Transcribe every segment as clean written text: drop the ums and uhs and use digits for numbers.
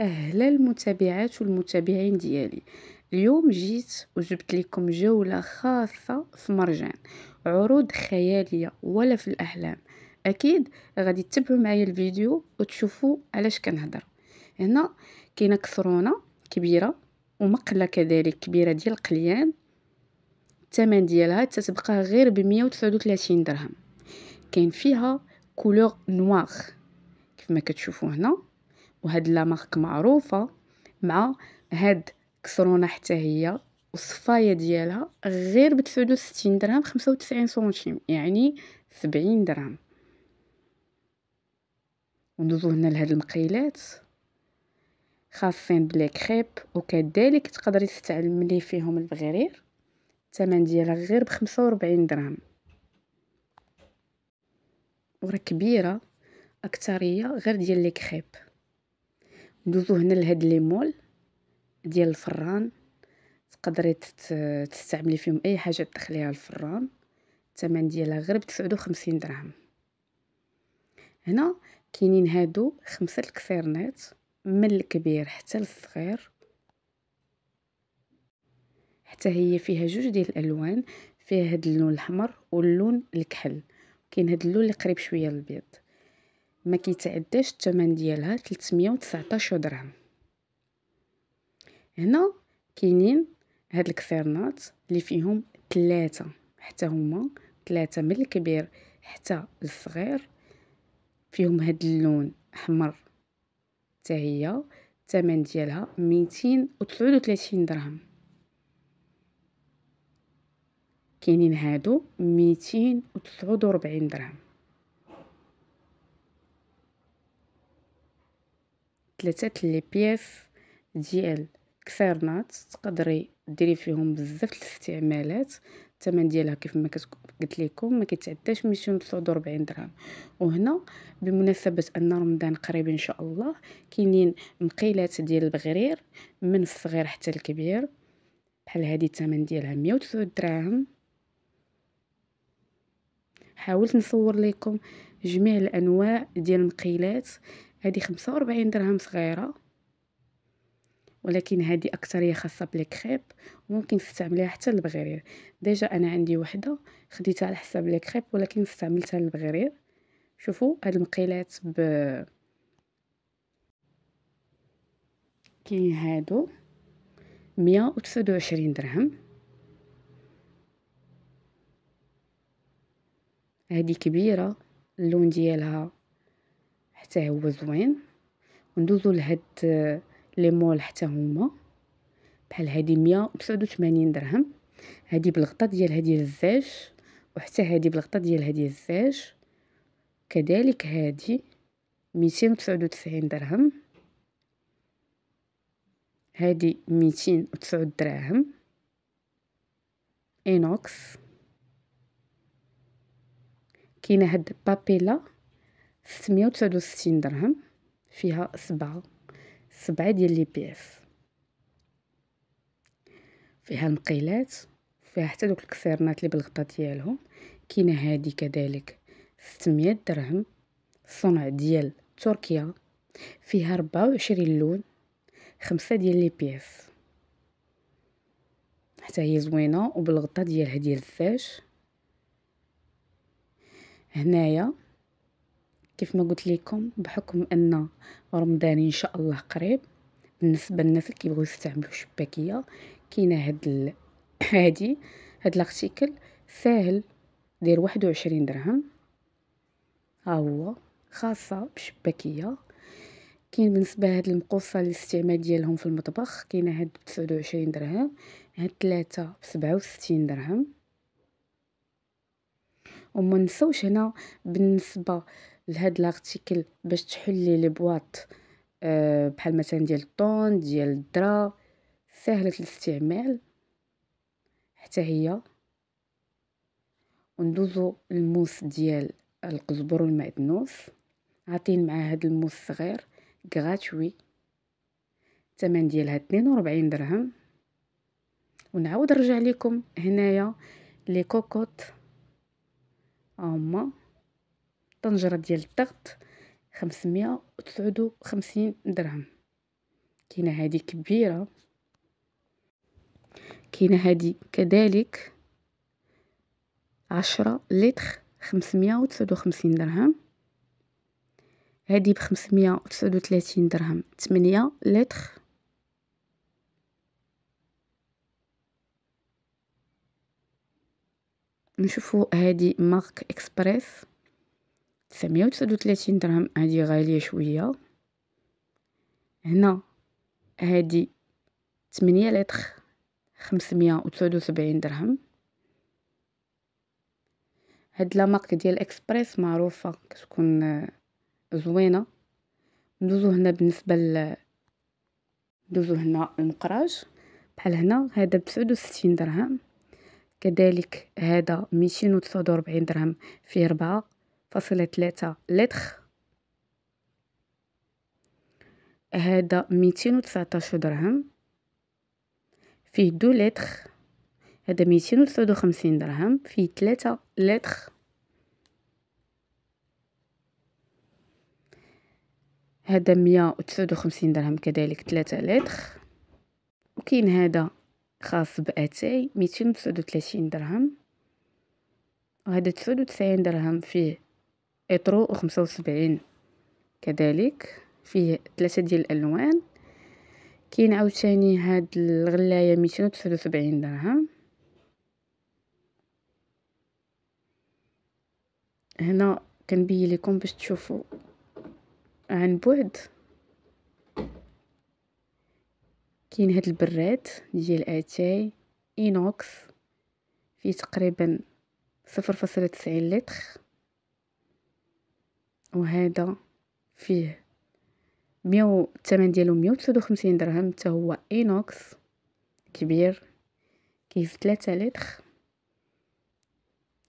أهلا المتابعات والمتابعين ديالي. اليوم جيت وجبت لكم جولة خاصة في مرجان، عروض خيالية ولا في الأحلام. أكيد غادي تتبعوا معايا الفيديو وتشوفوا علاش كنهضر. هنا كاينة كسرونة كبيرة ومقلة كذلك كبيرة ديال القليان. الثمن ديالها تتبقى غير ب139 درهم. كاين فيها كولور نوار كيف ما كتشوفوا هنا، وهاد لا مارك معروفه. مع هاد كسرونه حتى هي والصفايه ديالها غير ب 69 درهم 95 سنتيم، يعني 70 درهم. وندوزو هنا لهاد المقيلات خاصين بلي كريب، وكذلك تقدري تستعملي فيهم البغرير. الثمن ديالها غير ب 45 درهم، ورا كبيره اكثريه غير ديال لي كريب. ندوزو هنا لهاد لي مول ديال الفران، تقدري تستعملي فيهم اي حاجه تدخليها الفران. الثمن ديالها غير ب 59 درهم. هنا كاينين هادو 5 الكسيرنات من الكبير حتى للصغير، حتى هي فيها جوج ديال الالوان، فيها هاد اللون الاحمر واللون الكحل. كاين هاد اللون اللي قريب شويه للبيض. ما كيتعداش الثمن ديالها 319 درهم. هنا كاينين هاد الكسيرنات اللي فيهم 3، حتى هما 3 من الكبير حتى الصغير، فيهم هاد اللون احمر. حتى هي الثمن ديالها 239 درهم. كاينين هادو 249 درهم. 3 لي بياس ديال كسرنات تقدري ديري فيهم بزاف الاستعمالات. الثمن ديالها كيف ما قلت لكم ما كيتعداش 249 درهم. وهنا بمناسبه ان رمضان قريب ان شاء الله، كاينين مقيلات ديال البغرير من الصغير حتى الكبير. بحال هذه الثمن ديالها 109 دراهم. حاولت نصور لكم جميع الانواع ديال المقيلات. هذه 45 درهم صغيره، ولكن هذه اكثريه خاصه بلي كريب، وممكن تستعمليها حتى للبغرير. ديجا انا عندي وحده خديتها على حساب لي كريب، ولكن استعملتها للبغرير. شوفوا هاد المقيلات كاين هادو 129 درهم. هذه كبيره، اللون ديالها حتى هو زوين. وندوزو لهاد لي مول حتى هما بحال هذه 189 درهم. هذه بالغطا ديالها ديال الزاج، وحتى هذه بالغطا ديالها ديال الزاج. كذلك هذه 299 درهم. هذه 209 دراهم اينوكس. كاينه هاد بابيلا 669 درهم، فيها 7 ديال لي بياس. فيها المقيلات، فيها حتى دوك الكسيرنات اللي بالغطا ديالهم. كاينه هذه كذلك 600 درهم، صنع ديال تركيا. فيها 24 لون، 5 ديال لي بياس. حتى هي زوينه وبالغطا ديالها ديال الزاج. هنايا كيف ما قلت لكم، بحكم ان رمضان ان شاء الله قريب، بالنسبه للناس اللي كيبغيو يستعملوا الشباكيه، كاينه هاد لارتيكل ساهل، داير 21 درهم. ها هو خاصه بشباكيه. كاين بالنسبه لهاد المقوصه للاستعمال ديالهم في المطبخ، كاينه هاد ب 29 درهم، هاد 3 ب 67 درهم. وما نسوش هنا بالنسبه لهاد لارتيكل باش تحلي لي بواط، بحال مثلا ديال الطون ديال الذره، سهله الاستعمال حتى هي. وندوزو الموس ديال القزبر والمعدنوس، عاطين مع هاد الموس صغير غراتوي. الثمن ديالها 42 درهم. ونعاود نرجع لكم هنايا لي كوكوط، هما طنجره ديال الضغط 559 درهم. كاينه هذه كبيره، كاينه هذه كذلك 10 لتر 559 درهم. هذه ب539 درهم 8 لتر. نشوفوا هذه مارك اكسبريس 939 درهم، هذه غاليه شويه. هنا هذه 8 لتر 579 درهم. هاد لا مارك ديال اكسبريس معروفه كتكون زوينه. ندوزو هنا بالنسبه ندوزو هنا المقراج بحال هنا، هذا ب69 درهم. كذلك هذا 249 درهم، فيه 4.3 لتر. هذا 219 درهم، فيه 2 لتر. هذا 259 درهم، فيه 3 لتر. هذا 159 درهم كذلك 3 لتر. وكاين هذا خاص باتاي 239 درهم، وهذا 99 درهم، فيه اطرو و75 كذلك، فيه 3 ديال الالوان. كاين عاوتاني هاد الغلايه 279 درهم. هنا كنبين لكم باش تشوفوا عن بعد. كاين هاد البراد ديال اتاي اينوكس، فيه تقريبا 0.90 لتر. وهذا فيه الثمن ديالو 159 درهم، حتى هو اينوكس كبير، كيف 3 لتر.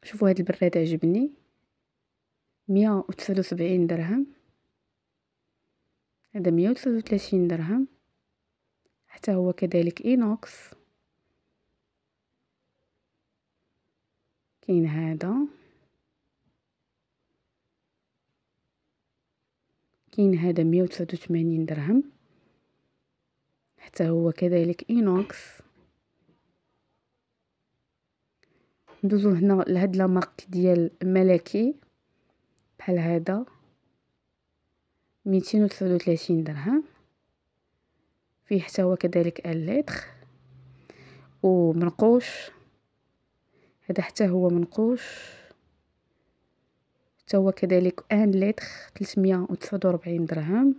شوفوا هاد البراد عجبني 179 درهم. هذا 139 درهم، حتى هو كذلك اينوكس. كاين هذا، كاين هذا 189 درهم، حتى هو كذلك اينوكس. ندوزو هنا لهاد لا مارك ديال ملكي بحال هذا 239 درهم، فيه حتى هو كذلك اللتر ومنقوش. هذا حتى هو منقوش، حتى هو كذلك لتر 349 درهم.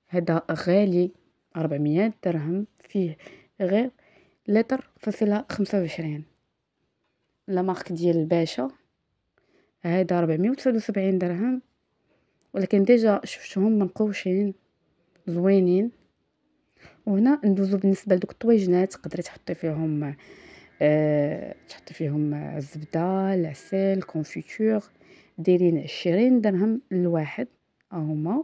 هذا غالي 400 درهم، فيه غير لتر فاصلة 25. لا مارك ديال الباشا هذا 479 درهم، ولكن ديجا شفتهم منقوشين زوينين. وهنا ندوزو بالنسبه لدوك الطويجنات، تقدري تحطي فيهم تحطي فيهم الزبده، العسل، كونفيتور، دايرين 20 درهم الواحد. هما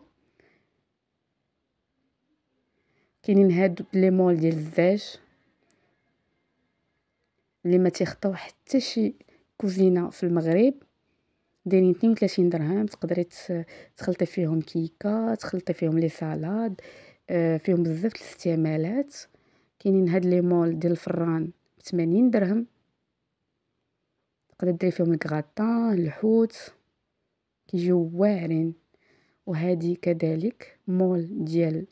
كاينين هادو لي مول ديال الزاج اللي ما تيخطاو حتى شي كوزينه في المغرب، دايرين 32 درهم. تقدري تخلطي فيهم كيكه، تخلطي فيهم لي سالاد، فيهم بزاف الاستعمالات. كاينين هاد لي مول ديال الفران ب 80 درهم، تقدري ديري فيهم الكغاتان، الحوت، كيجيو واعرين. وهذه كذلك مول ديال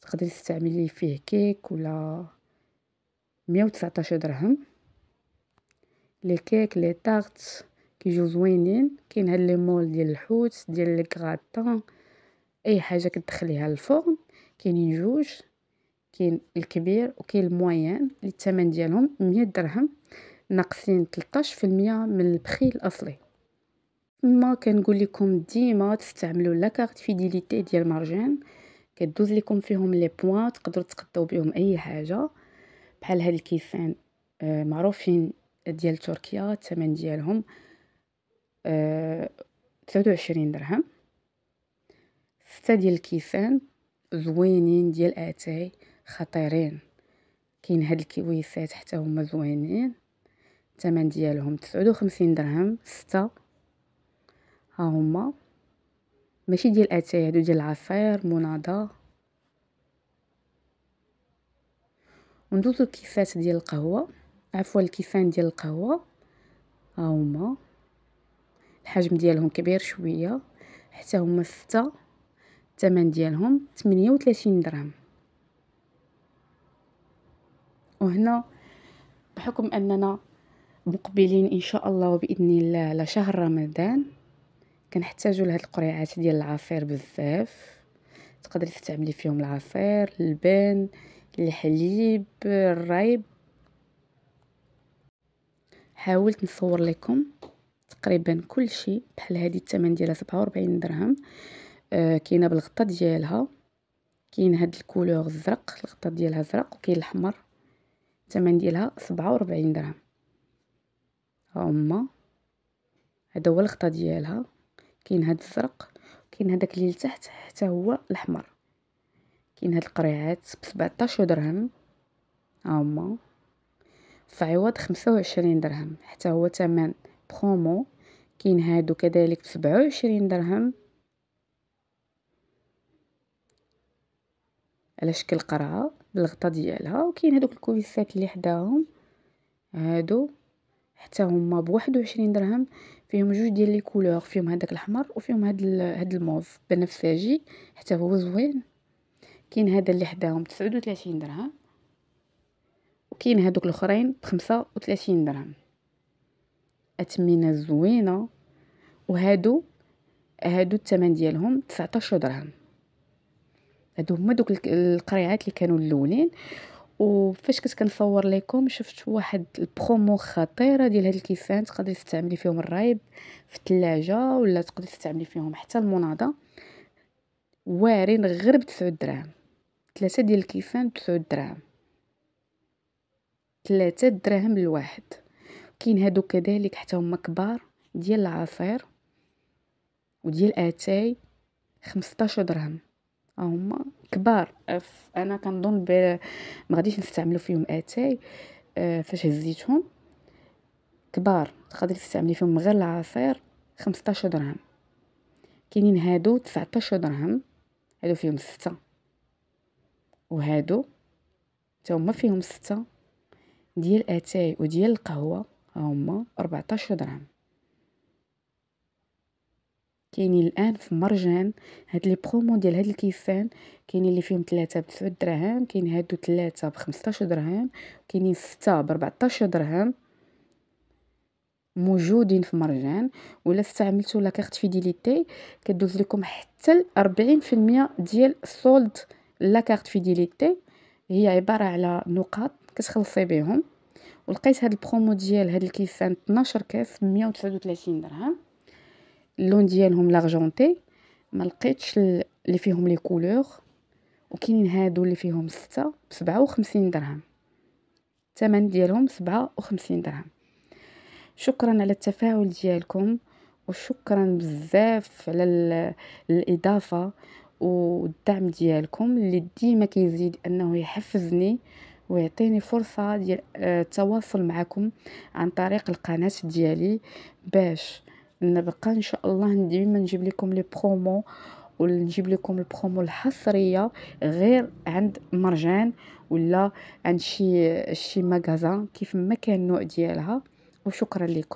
تقدري تستعملي فيه كيك ولا 119 درهم. لي كيك لي طارت كيجيو زوينين. كاين هاد لي مول ديال الحوت، ديال الكغاتان، اي حاجه كتدخليها للفرن. كاينين جوج، كاين الكبير وكاين الموين اللي الثمن ديالهم 100 درهم، ناقصين 13% من البخي الاصلي. ما كنقول لكم ديما تستعملوا لا كارت فيديليتي ديال مارجين، كدوز لكم فيهم لي بوين، تقدروا تقداو بهم اي حاجه. بحال هاد الكيسان معروفين ديال تركيا، الثمن ديالهم 29 درهم. 6 ديال الكيسان زوينين ديال اتاي خطيرين. كاين هاد الكويسات حتى هما زوينين، الثمن ديالهم 59 درهم 6. ها هما ماشي ديال اتاي، هادو ديال العصير مناضه. وندوزو الكيسات ديال القهوه، عفوا الكيسان ديال القهوه. ها هما الحجم ديالهم كبير شويه، حتى هما 6. الثمن ديالهم 38 درهم. وهنا بحكم اننا مقبلين ان شاء الله وباذن الله على شهر رمضان، كنحتاجوا لهاد القريعات ديال العصير بزاف. تقدري تستعملي فيهم العصير، اللبن، الحليب، الرايب. حاولت نصور لكم تقريبا كل شيء. بحال هذه الثمن ديالها 47 درهم. كاينه بالغطاء ديالها، كاين هاد الكولور الزرق، الغطاء ديالها زرق، وكاين الاحمر. الثمن ديالها 47 درهم. ها هما، هذا هو الغطاء ديالها. كاين هاد الزرق، كاين هذاك اللي لتحت حتى هو الاحمر. كاين هاد القريعات ب 17 درهم. ها هما في عوض 25 درهم، حتى هو ثمن برومو. كاين هادو كذلك ب 27 درهم على شكل قرعه بالغطاء ديالها. وكاين هادوك الكويسات اللي حداهم، هادو حتى هما ب 21 درهم. فيهم جوج ديال لي كولور، فيهم هذاك الاحمر وفيهم هاد الموف بنفسجي، حتى هو زوين. كاين هذا اللي حداهم ب 39 درهم، وكاين هادوك الاخرين ب 35 درهم. اثمنه زوينه. وهادو الثمن ديالهم 19 درهم. هادو هما دوك القريعات اللي كانوا الاولين. وفاش كنت كنصور لكم شفت واحد البرومو خطيره ديال هاد الكيسان. تقدري تستعملي فيهم الرايب في الثلاجه، ولا تقدري تستعملي فيهم حتى المناضه. واعرين غير ب 9 دراهم. 3 ديال الكيسان ب 9 دراهم، 3 دراهم الواحد. كاين هادو كذلك حتى هما كبار ديال العصير وديال اتاي 15 درهم. هما كبار. انا كنظن ما غاديش نستعملوا فيهم اتاي. فاش هزيتهم كبار، تقدري تستعملي فيهم غير العصير 15 درهم. كاينين هادو 19 درهم، هادو فيهم 6. وهادو حتى هما فيهم 6 ديال اتاي وديال القهوه، هما 14 درهم. كاينين الان في مرجان هاد لي برومو ديال هاد الكيسان. كاينين اللي فيهم 3 ب 9 دراهم، كاين هادو 3 ب 15 درهم، كاينين 6 ب 14 درهم. موجودين في مرجان. ولا استعملتوا لا كارت فيديليتي كدوز لكم حتى 40% ديال السولد. لا كارت فيديليتي هي عباره على نقاط كتخلصي بهم. ولقيت هاد البرومو ديال هاد الكيسان 12 كاس ب 139 درهم. اللون ديالهم لارجونتي. ما لقيتش اللي فيهم لي كولور. وكاينين هادو اللي فيهم 6 ب 57 درهم. الثمن ديالهم 57 درهم. شكرا على التفاعل ديالكم، وشكرا بزاف على الاضافه والدعم ديالكم اللي ديما كيزيد انه يحفزني ويعطيني فرصه ديال التواصل معكم عن طريق القناه ديالي، باش نبقى ان شاء الله ديما نجيب لكم لي برومو، ونجيب لكم البرومو الحصريه غير عند مرجان ولا عند شي ماغازان كيف ما كان النوع ديالها. وشكرا لكم.